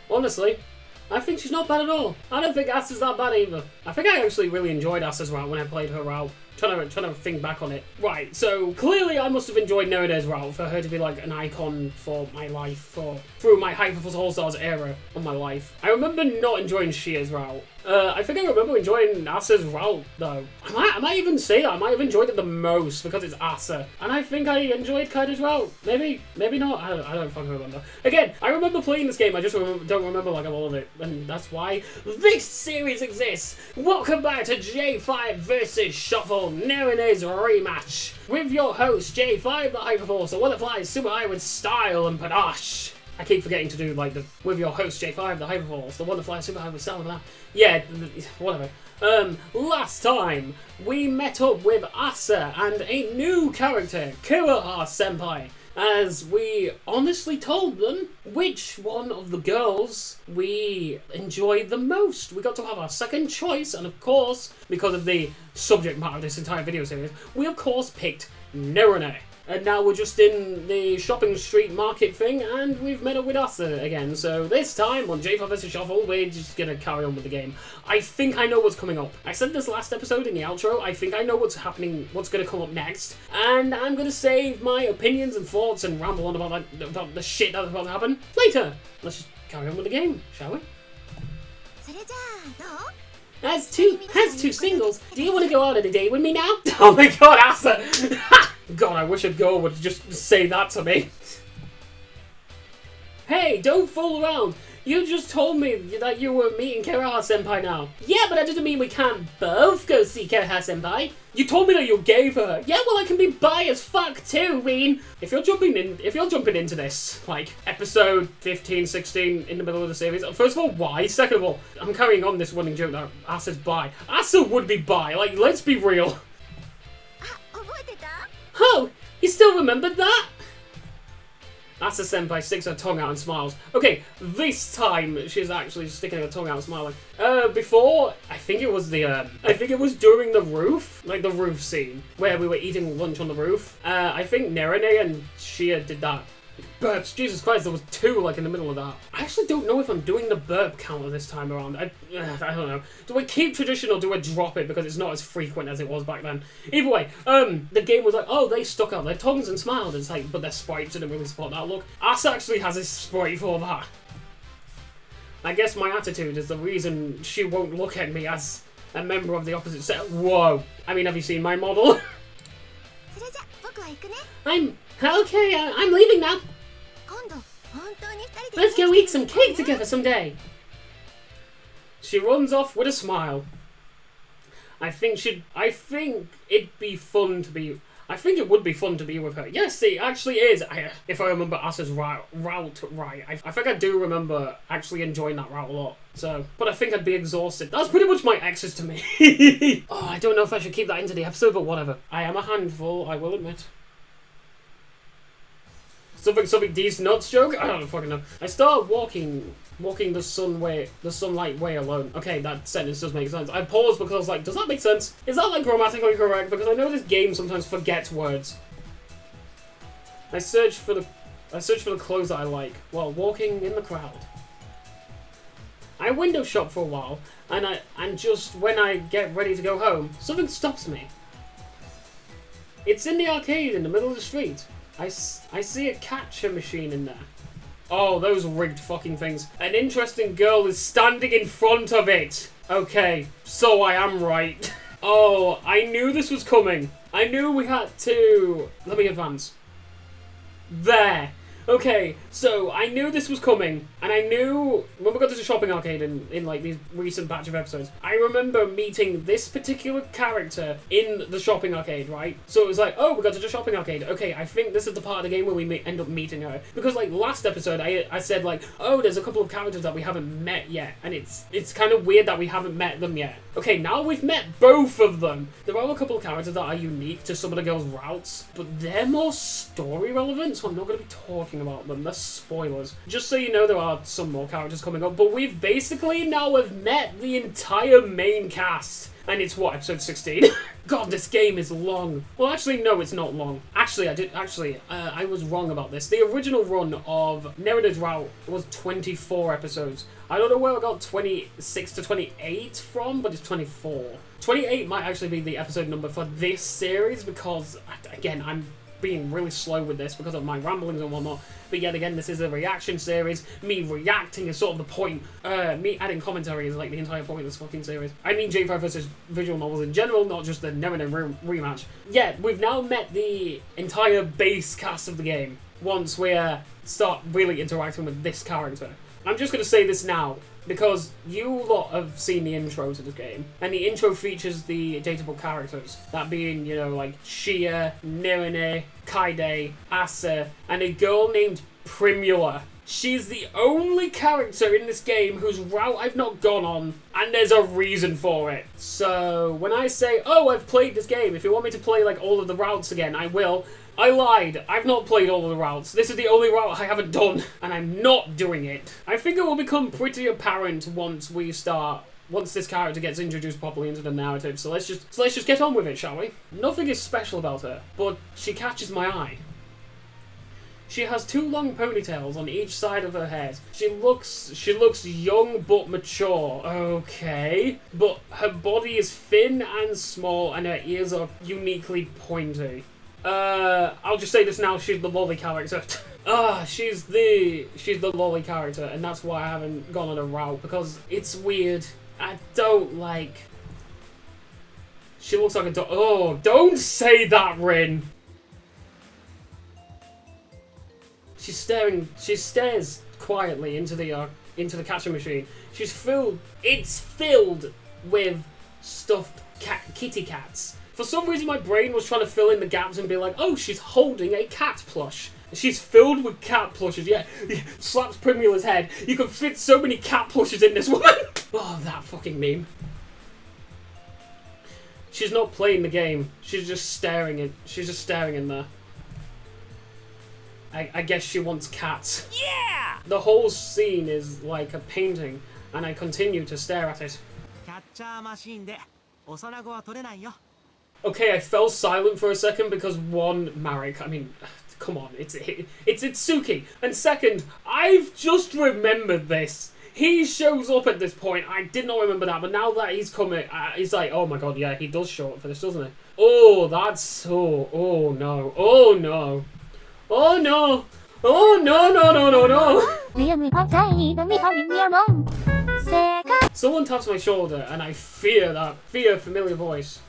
Honestly, I think she's not bad at all. I don't think Asa's that bad either. I think I actually really enjoyed Asa's route when I played her route. Trying to think back on it. Right, so clearly I must have enjoyed Nerine's route for her to be like an icon for my life, through my Hyperforce All-Stars era of my life. I remember not enjoying Shia's route. I think I remember enjoying Asa's route though. I might even say that I might have enjoyed it the most because it's Asa. And I think I enjoyed Kaido's route. Maybe not. I don't fucking remember. Again, I remember playing this game, I just don't remember like all of it. And that's why this series exists. Welcome back to J5 vs Shuffle Nerine's Rematch. With your host, J5 the Hyperforce, the one that flies super high with style and panache. I keep forgetting to do like with your host J5 the Hyperforce, the one that flies super high with style and panache. Yeah, whatever. Last time we met up with Asa and a new character, Kuroha Senpai, as we honestly told them which one of the girls we enjoyed the most. We got to have our second choice, and of course, because of the subject matter of this entire video series, we of course picked Nerine. And now we're just in the shopping street market thing, and we've met up with Asa again. So this time on J5 vs Shuffle, we're just gonna carry on with the game. I think I know what's coming up. I said this last episode in the outro, I think I know what's happening, what's gonna come up next. And I'm gonna save my opinions and thoughts and ramble on about the shit that's about to happen later. Let's just carry on with the game, shall we? As two singles, do you want to go out on a date with me now? Oh my god, Asa! God, I wish a girl would just say that to me. Hey, don't fool around. You just told me that you were meeting Kuroha Senpai now. Yeah, but that doesn't mean we can't both go see Kuroha Senpai. You told me that you gave her. Yeah, well, I can be bi as fuck too, Reen. If you're jumping into this, like, episode 15, 16, in the middle of the series, first of all, why? Second of all, I'm carrying on this running joke that Asa's bi. Asa would be bi, like, let's be real. Oh, you still remembered that? Asa Senpai sticks her tongue out and smiles. Okay, this time she's actually sticking her tongue out and smiling. Before, I think it was during the roof, like the roof scene, where we were eating lunch on the roof. I think Nerine and Shia did that. Burps, Jesus Christ, there was two, like, in the middle of that. I actually don't know if I'm doing the burp counter this time around. I don't know. Do I keep tradition or do I drop it because it's not as frequent as it was back then? Either way, the game was like, oh, they stuck out their tongues and smiled. It's like, but their sprites didn't really support that look. Asa actually has a sprite for that. I guess my attitude is the reason she won't look at me as a member of the opposite sex. Whoa. I mean, have you seen my model? I'm leaving now. Let's go eat some cake together someday. She runs off with a smile. I think it would be fun to be with her. Yes, it actually is. If I remember Asa's route right, I think I do remember actually enjoying that route a lot. So, but I think I'd be exhausted. That's pretty much my exes to me. Oh, I don't know if I should keep that into the episode, but whatever. I am a handful, I will admit. Something D's nuts joke? I don't fucking know. I start walking the sunlight way alone. Okay, that sentence does make sense. I paused because I was like, does that make sense? Is that like grammatically correct? Because I know this game sometimes forgets words. I search for the clothes that I like while walking in the crowd. I window shop for a while, and just when I get ready to go home, something stops me. It's in the arcade in the middle of the street. I see a catcher machine in there. Oh, those rigged fucking things. An interesting girl is standing in front of it. Okay, so I am right. Oh, I knew this was coming. I knew we had to... Let me advance. There. Okay, so I knew this was coming, and I knew when we got to the shopping arcade in like these recent batch of episodes, I remember meeting this particular character in the shopping arcade, right? So it was like, oh, we got to the shopping arcade. Okay, I think this is the part of the game where we end up meeting her. Because like last episode, I said like, oh, there's a couple of characters that we haven't met yet, and it's kind of weird that we haven't met them yet. Okay, now we've met both of them. There are a couple of characters that are unique to some of the girls' routes, but they're more story relevant, so I'm not going to be talking about them. They're spoilers. Just so you know, there are some more characters coming up, but we've basically now have met the entire main cast. And it's what, episode 16? God, this game is long. Well, actually, no, it's not long. Actually, I was wrong about this. The original run of Nerine's Route was 24 episodes. I don't know where I got 26 to 28 from, but it's 24. 28 might actually be the episode number for this series because, again, I'm being really slow with this because of my ramblings and whatnot. But yet again, this is a reaction series. Me reacting is sort of the point. Me adding commentary is like the entire point of this fucking series. I mean J5 versus visual novels in general, not just the Nerine rematch. Yeah, we've now met the entire base cast of the game once we start really interacting with this character. I'm just going to say this now, because you lot have seen the intro to the game, and the intro features the dateable characters, that being, you know, like Shia, Nerine, Kaide, Asa, and a girl named Primula. She's the only character in this game whose route I've not gone on, and there's a reason for it. So, when I say, oh, I've played this game, if you want me to play, like, all of the routes again, I will. I lied. I've not played all of the routes. This is the only route I haven't done, and I'm not doing it. I think it will become pretty apparent once this character gets introduced properly into the narrative. So let's just get on with it, shall we? Nothing is special about her, but she catches my eye. She has 2 long ponytails on each side of her head. She looks young but mature. Okay. But her body is thin and small, and her ears are uniquely pointy. I'll just say this now, she's the lolly character. She's the lolly character, and that's why I haven't gone on a route, because it's weird. I don't like... She looks like a dog. Oh, don't say that, Rin! She stares quietly into the catching machine. It's filled with stuffed kitty cats. For some reason, my brain was trying to fill in the gaps and be like, oh, she's holding a cat plush. She's filled with cat plushes, yeah. Slaps Primula's head. You can fit so many cat plushes in this woman. Oh, that fucking meme. She's not playing the game. She's just staring in there. I guess she wants cats. Yeah! The whole scene is like a painting, and I continue to stare at it. Okay, I fell silent for a second because one, Marek, I mean, come on, it's Itsuki. And second, I've just remembered this. He shows up at this point. I did not remember that, but now that he's coming, he's like, oh my god, yeah, he does show up for this, doesn't he? Oh, that's so, oh no, oh no. Oh no! Oh no no no no no! Someone taps my shoulder and I fear a familiar voice.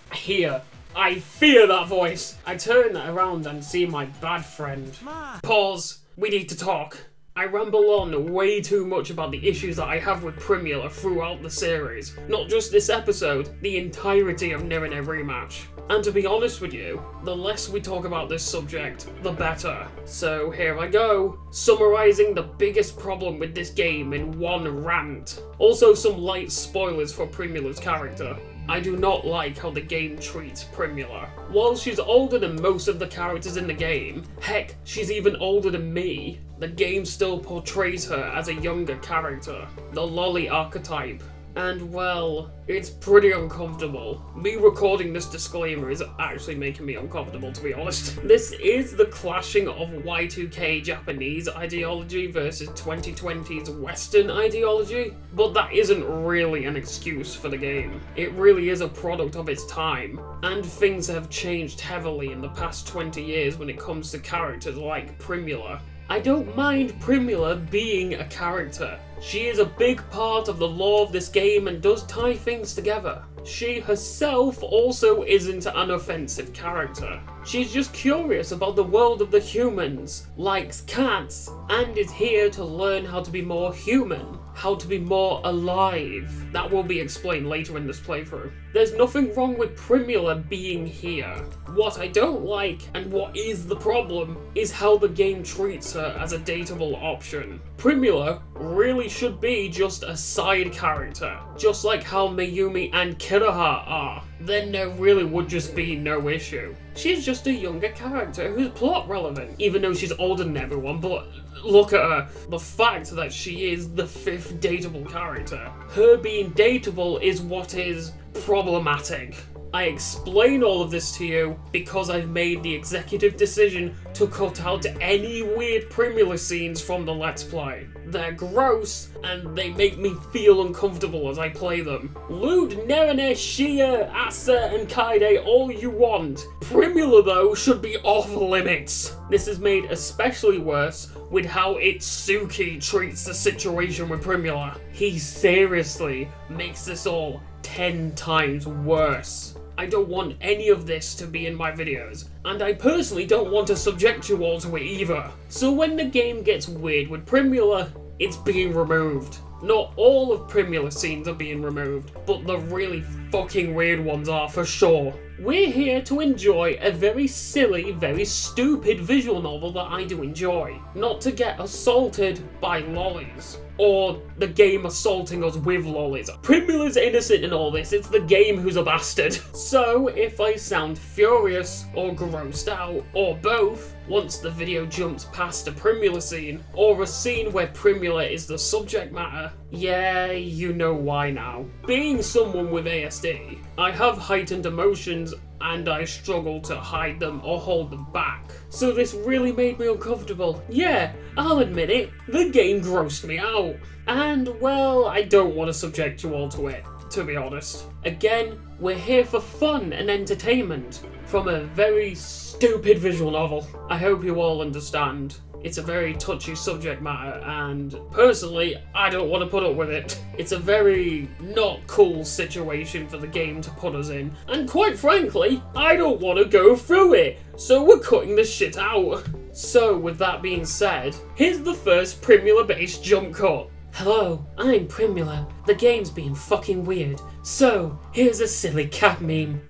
I fear that voice. I turn around and see my bad friend. Pause. We need to talk. I ramble on way too much about the issues that I have with Primula throughout the series. Not just this episode, the entirety of Nerine Rematch. And to be honest with you, the less we talk about this subject, the better. So here I go, summarising the biggest problem with this game in one rant. Also some light spoilers for Primula's character. I do not like how the game treats Primula. While she's older than most of the characters in the game, heck, she's even older than me, the game still portrays her as a younger character, the lolly archetype. And well, it's pretty uncomfortable. Me recording this disclaimer is actually making me uncomfortable, to be honest. This is the clashing of Y2K Japanese ideology versus 2020's Western ideology, but that isn't really an excuse for the game. It really is a product of its time, and things have changed heavily in the past 20 years when it comes to characters like Primula. I don't mind Primula being a character. She is a big part of the lore of this game and does tie things together. She herself also isn't an offensive character. She's just curious about the world of the humans, likes cats, and is here to learn how to be more human, how to be more alive. That will be explained later in this playthrough. There's nothing wrong with Primula being here. What I don't like, and what is the problem, is how the game treats her as a dateable option. Primula really should be just a side character, just like how Mayumi and Kiraha are. Then there really would just be no issue. She's just a younger character who's plot relevant, even though she's older than everyone, but look at her. The fact that she is the 5th dateable character. Her being dateable is what is problematic. I explain all of this to you because I've made the executive decision to cut out any weird Primula scenes from the Let's Play. They're gross, and they make me feel uncomfortable as I play them. Loot Nerine, Shia, Asa, and Kaide all you want. Primula, though, should be off limits. This is made especially worse with how Itsuki treats the situation with Primula. He seriously makes this all 10 times worse. I don't want any of this to be in my videos, and I personally don't want to subject you all to it either. So when the game gets weird with Primula, it's being removed. Not all of Primula's scenes are being removed, but the really fucking weird ones are for sure. We're here to enjoy a very silly, very stupid visual novel that I do enjoy. Not to get assaulted by lollies. Or the game assaulting us with lollies. Primula's innocent in all this, it's the game who's a bastard. So, if I sound furious, or grossed out, or both, once the video jumps past a Primula scene, or a scene where Primula is the subject matter, yeah, you know why now. Being someone with ASD, I have heightened emotions and I struggle to hide them or hold them back. So this really made me uncomfortable. Yeah, I'll admit it, the game grossed me out. And well, I don't want to subject you all to it, to be honest. Again, we're here for fun and entertainment from a very stupid visual novel. I hope you all understand. It's a very touchy subject matter, and personally, I don't want to put up with it. It's a very not cool situation for the game to put us in, and quite frankly, I don't want to go through it, so we're cutting this shit out. So, with that being said, here's the first Primula-based jump cut. Hello, I'm Primula. The game's being fucking weird, so here's a silly cat meme.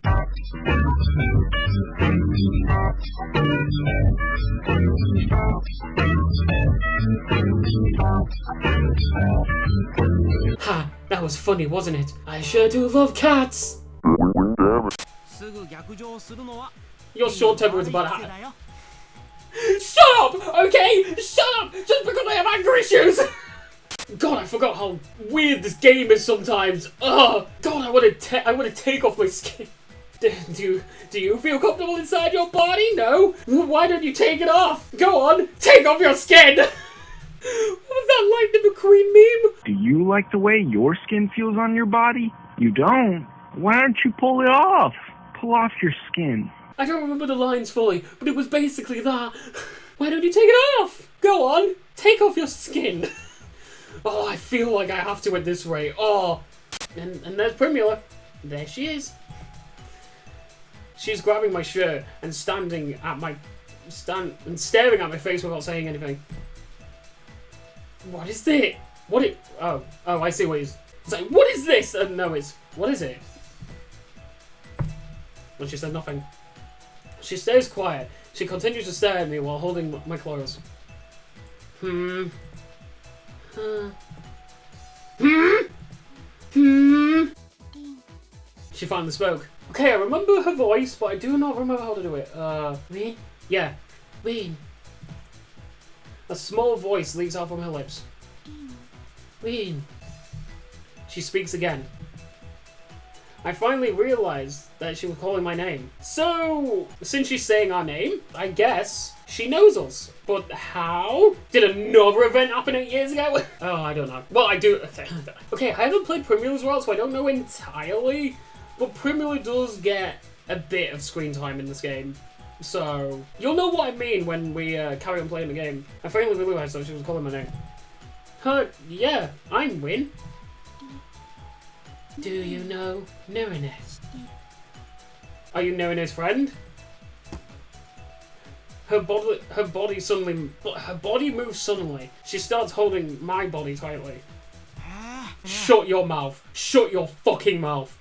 Ha, that was funny, wasn't it? I sure do love cats! Your short temper is about to happen. Shut up! Okay? Shut up! Just because I have anger issues! God, I forgot how weird this game is sometimes. Ugh! God, I want to take off my skin. Do you feel comfortable inside your body? No? Why don't you take it off? Go on, take off your skin! What was that Lightning McQueen meme? Do you like the way your skin feels on your body? You don't? Why don't you pull it off? Pull off your skin. I don't remember the lines fully, but it was basically that. Why don't you take it off? Go on, take off your skin. Oh, I feel like I have to at this rate. Oh, and there's Primula. There she is. She's grabbing my shirt and staring at my face without saying anything. What is it? Oh, I see what he's saying. What is this? No, what is it? Well, she said nothing. She stays quiet. She continues to stare at me while holding my clothes. She finally spoke. Okay, I remember her voice, but I do not remember how to do it. Ween? Yeah. Ween. A small voice leaks out from her lips. Ween. She speaks again. I finally realized that she was calling my name. So, since she's saying our name, I guess she knows us. But how? Did another event happen 8 years ago? Oh, I don't know. Well, I do. Okay, I haven't played Primula as well, so I don't know entirely. But Primula does get a bit of screen time in this game. So, you'll know what I mean when we carry on playing the game. I finally realized that she was calling my name. Yeah, I'm Win. Do you know Nerine? Are you Nerine's friend? Her body moves suddenly. She starts holding my body tightly. Shut your mouth. Shut your fucking mouth.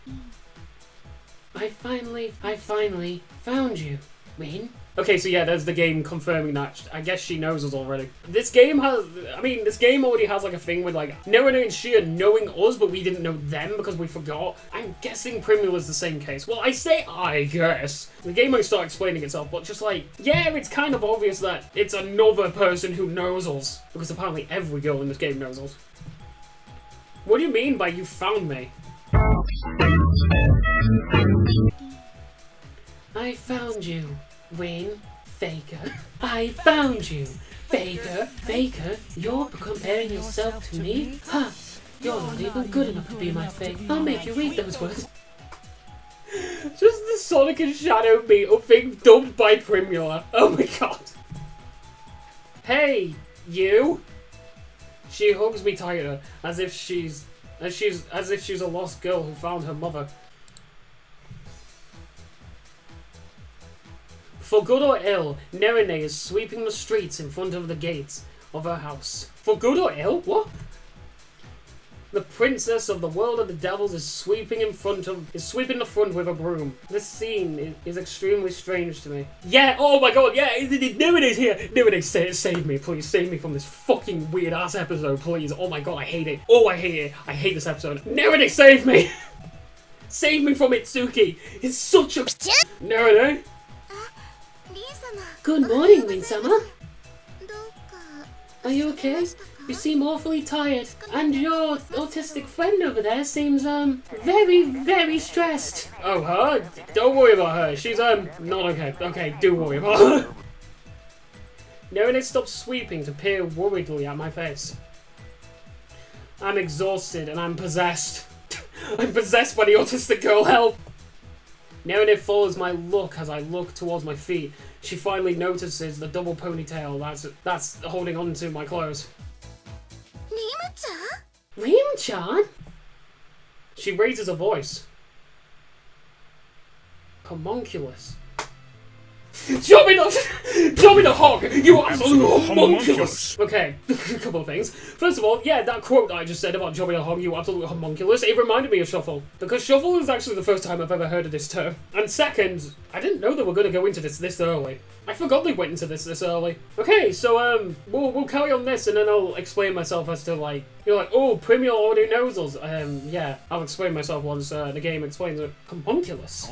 I finally found you, Wayne. Okay, so yeah, there's the game confirming that. I guess she knows us already. This game already has like a thing with like Nerine and Shia knowing us, but we didn't know them because we forgot. I'm guessing Primula's the same case. Well, I say I guess. The game might start explaining itself, but just like, yeah, it's kind of obvious that it's another person who knows us. Because apparently every girl in this game knows us. What do you mean by you found me? I found you, Wayne Faker. I found you, Faker. Faker, you're comparing yourself to me? Ha! You're not even good enough to be my fake. I'll make you read those words. Just the Sonic and Shadow meet-up thing dubbed by Primula. Oh my god. Hey, you. She hugs me tighter, as if she's a lost girl who found her mother. For good or ill, Nerine is sweeping the streets in front of the gates of her house. For good or ill? What? The princess of the world of the devils is sweeping the front with a broom. This scene is extremely strange to me. Yeah, oh my god, yeah, Nerine's here. Nerine, save me, please. Save me from this fucking weird ass episode, please. Oh my god, I hate it. Oh, I hate it. I hate this episode. Nerine, save me. Save me from Itsuki. It's such a... Nerine? Good morning, Rin-sama. Are you okay? You seem awfully tired. And your autistic friend over there seems, very, very stressed. Oh, her? Don't worry about her. She's, not okay. Okay, do worry about her. Nerine stops sweeping to peer worriedly at my face. I'm exhausted and I'm possessed. I'm possessed by the autistic girl, help! Nerine follows my look as I look towards my feet. She finally notices the double ponytail that's holding on to my clothes. Rematch? She raises a voice. Homunculus. Drop me the hog! You absolute homunculus! Okay, a couple of things. First of all, yeah, that quote that I just said about drop me the hog, you absolute homunculus, it reminded me of Shuffle. Because Shuffle is actually the first time I've ever heard of this term. And second, I didn't know they were going to go into this early. I forgot they went into this early. Okay, so, we'll carry on this and then I'll explain myself as to, like, you're like, oh, Primula already knows us. Yeah, I'll explain myself once the game explains it. Homunculus.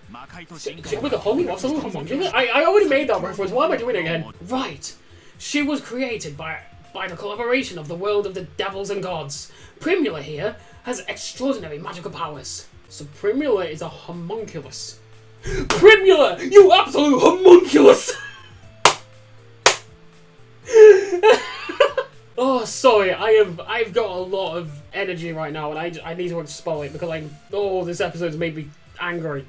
With a homie, absolute homunculus? I already made that reference, why am I doing it again? Right. She was created by the collaboration of the world of the devils and gods. Primula here has extraordinary magical powers. So Primula is a homunculus. Primula! You absolute homunculus! Oh, sorry, I've got a lot of energy right now and I need to expel it because this episode's made me angry.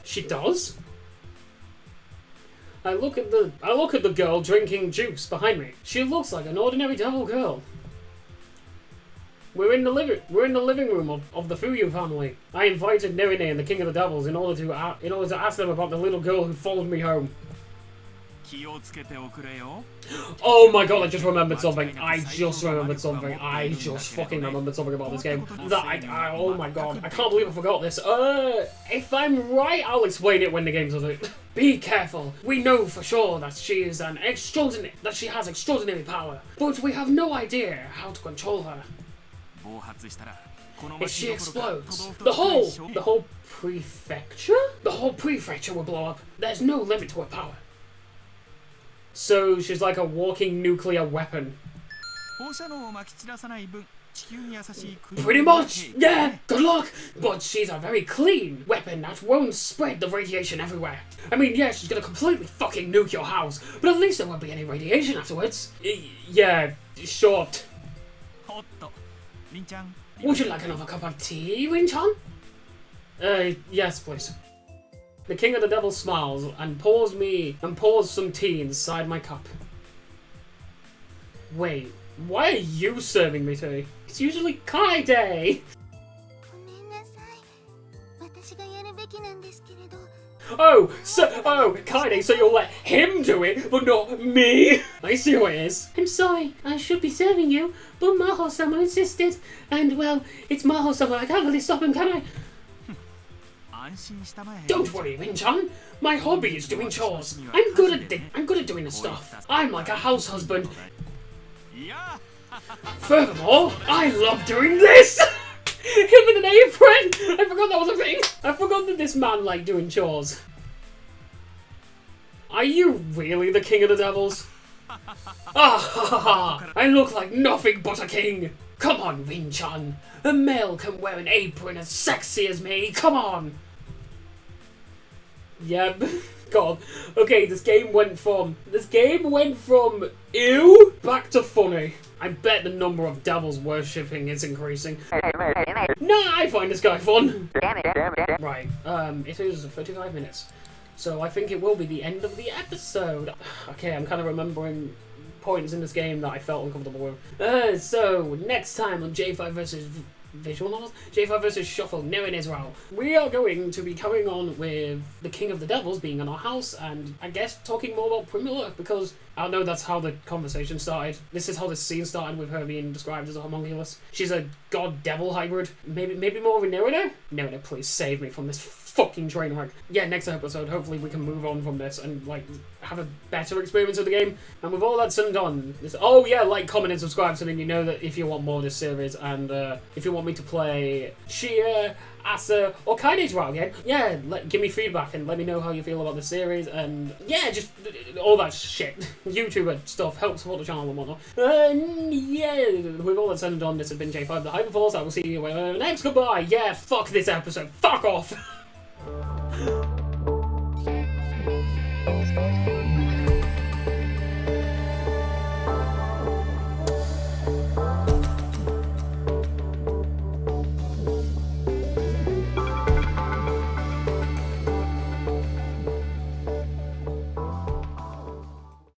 She does? I look at the girl drinking juice behind me. She looks like an ordinary devil girl. We're in the living room of the Fuyu family. I invited Nerine and the King of the Devils in order to ask them about the little girl who followed me home. Oh my god, I just remembered something. I just fucking remembered something about this game. Oh my god, I can't believe I forgot this. If I'm right, I'll explain it when the game does it. Be careful. We know for sure that she has extraordinary power, but we have no idea how to control her. If she explodes, the whole prefecture will blow up. There's no limit to her power. So she's like a walking nuclear weapon. Pretty much, yeah, good luck! But she's a very clean weapon that won't spread the radiation everywhere. I mean, yeah, she's gonna completely fucking nuke your house, but at least there won't be any radiation afterwards. Yeah, short. Would you like another cup of tea, Rin-chan? Yes, please. The King of the Devils smiles and pours some tea inside my cup. Wait, why are you serving me tea? It's usually Kai Day! Kaide, so you'll let him do it, but not me? I see what it is. I'm sorry, I should be serving you, but Maho-sama insisted. And, well, it's Maho-sama, I can't really stop him, can I? Don't worry, Rin-chan. My hobby is doing chores. I'm good at doing the stuff. I'm like a house husband. Furthermore, I love doing this! Him in an apron! I forgot that was a thing! I forgot that this man liked doing chores. Are you really the King of the Devils? Ah ha ha ha! I look like nothing but a king! Come on, Rin-chan! A male can wear an apron as sexy as me, come on! Yep. God. Okay, this game went from ew back to funny. I bet the number of devils worshipping is increasing. Nah, I find this guy fun. Right, it is 35 minutes. So I think it will be the end of the episode. Okay, I'm kind of remembering points in this game that I felt uncomfortable with. So, next time on J5 versus Visual Novels, J5 versus Shuffle, Nerine Israel, we are going to be coming on with the King of the Devils being in our house, and I guess talking more about Primula, because I know that's how the conversation started. This is how the scene started, with her being described as a homunculus. She's a god-devil hybrid. Maybe more of a Nerine? Nerine, please save me from this fucking train wreck. Yeah, next episode, hopefully we can move on from this and, like, have a better experience of the game. And with all that said and done, oh yeah, like, comment, and subscribe so then you know that if you want more of this series, and if you want me to play Shia, Asa, or Kaine's route again, yeah, give me feedback and let me know how you feel about the series, and yeah, just all that shit. YouTuber stuff, help support the channel and whatnot. Yeah, with all that said and done, this has been J5 the Hyperforce. I will see you next. Goodbye. Yeah, fuck this episode. Fuck off.